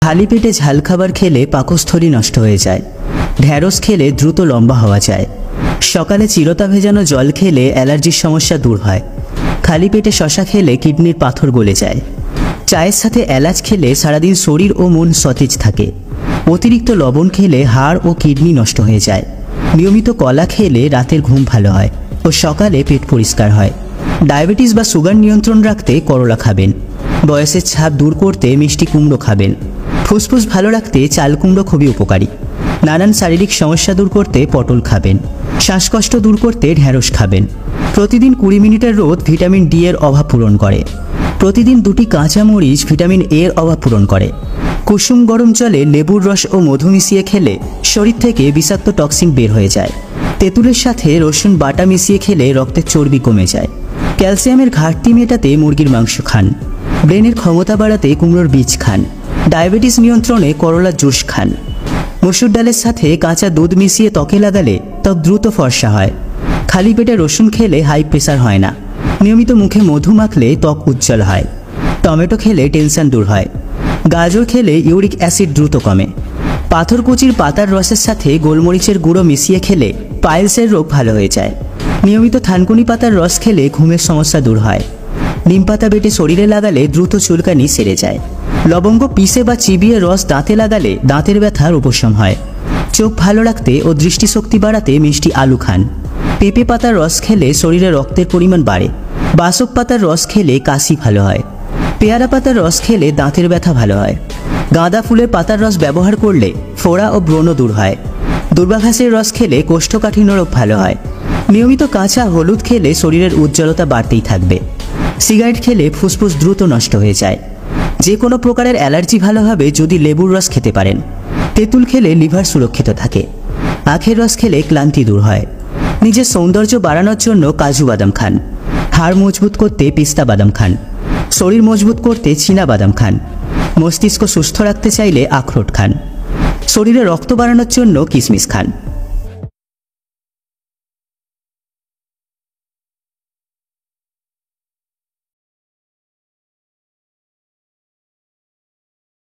খালি পেটে ঝাল খাবার খেলে পাকস্থলী নষ্ট হয়ে যায়। ঢ্যাঁড়স খেলে দ্রুত লম্বা হওয়া যায়। সকালে চিরতা ভেজানো জল খেলে অ্যালার্জির সমস্যা দূর হয়। খালি পেটে শশা খেলে কিডনির পাথর গলে যায়। চায়ের সাথে এলাচ খেলে সারাদিন শরীর ও মন সতেজ থাকে। অতিরিক্ত লবণ খেলে হাড় ও কিডনি নষ্ট হয়ে যায়। নিয়মিত কলা খেলে রাতের ঘুম ভালো হয় ও সকালে পেট পরিষ্কার হয়। ডায়াবেটিস বা সুগার নিয়ন্ত্রণ রাখতে করলা খাবেন। বয়সের ছাপ দূর করতে মিষ্টি কুমড়ো খাবেন। ফুসফুস ভালো রাখতে চাল কুমড়ো খুবই উপকারী। নানান শারীরিক সমস্যা দূর করতে পটল খাবেন। শ্বাসকষ্ট দূর করতে ঢ্যাঁড়স খাবেন। প্রতিদিন 20 মিনিটের রোদ ভিটামিন ডি এর অভাব পূরণ করে। প্রতিদিন 2টি কাঁচা মরিচ ভিটামিন এ এর অভাব পূরণ করে। কুসুম গরম জলে লেবুর রস ও মধু মিশিয়ে খেলে শরীর থেকে বিষাক্ত টক্সিন বের হয়ে যায়। তেঁতুলের সাথে রসুন বাটা মিশিয়ে খেলে রক্তের চর্বি কমে যায়। ক্যালসিয়ামের ঘাটতি মেটাতে মুরগির মাংস খান। ব্রেনের ক্ষমতা বাড়াতে কুমড়োর বীজ খান। ডায়াবেটিস নিয়ন্ত্রণে করলার জুস খান। মসুর ডালের সাথে কাঁচা দুধ মিশিয়ে ত্বকে লাগালে ত্বক দ্রুত ফর্সা হয়। খালি পেটে রসুন খেলে হাই প্রেসার হয় না। নিয়মিত মুখে মধু মাখলে ত্বক উজ্জ্বল হয়। টমেটো খেলে টেনশন দূর হয়। গাজর খেলে ইউরিক অ্যাসিড দ্রুত কমে। পাথরকুচির পাতার রসের সাথে গোলমরিচের গুঁড়ো মিশিয়ে খেলে পাইলসের রোগ ভালো হয়ে যায়। নিয়মিত থানকুনি পাতার রস খেলে ঘুমের সমস্যা দূর হয়। নিম পাতা বেটে শরীরে লাগালে দ্রুত চুলকানি সেরে যায়। লবঙ্গ পিষে বা চিবিয়ে রস দাঁতে লাগালে দাঁতের ব্যথার উপশম হয়। চোখ ভালো রাখতে ও দৃষ্টিশক্তি বাড়াতে মিষ্টি আলু খান। পেঁপে পাতার রস খেলে শরীরে রক্তের পরিমাণ বাড়ে। বাসক পাতার রস খেলে কাশি ভালো হয়। পেয়ারা পাতার রস খেলে দাঁতের ব্যথা ভালো হয়। গাঁদা ফুলের পাতার রস ব্যবহার করলে ফোড়া ও ব্রণ দূর হয়। দুর্বা ঘাসের রস খেলে কোষ্ঠকাঠিন্য রোগ ভালো হয়। নিয়মিত কাঁচা হলুদ খেলে শরীরের উজ্জ্বলতা বাড়তেই থাকবে। সিগারেট খেলে ফুসফুস দ্রুত নষ্ট হয়ে যায়। যে কোনো প্রকারের অ্যালার্জি ভালো হবে যদি লেবুর রস খেতে পারেন। তেঁতুল খেলে লিভার সুরক্ষিত থাকে। আখের রস খেলে ক্লান্তি দূর হয়। নিজের সৌন্দর্য বাড়ানোর জন্য কাজু বাদাম খান। হাড় মজবুত করতে পিস্তা বাদাম খান। শরীর মজবুত করতে চীনা বাদাম খান। মস্তিষ্ক সুস্থ রাখতে চাইলে আখরোট খান। শরীরে রক্ত বাড়ানোর জন্য কিশমিশ খান।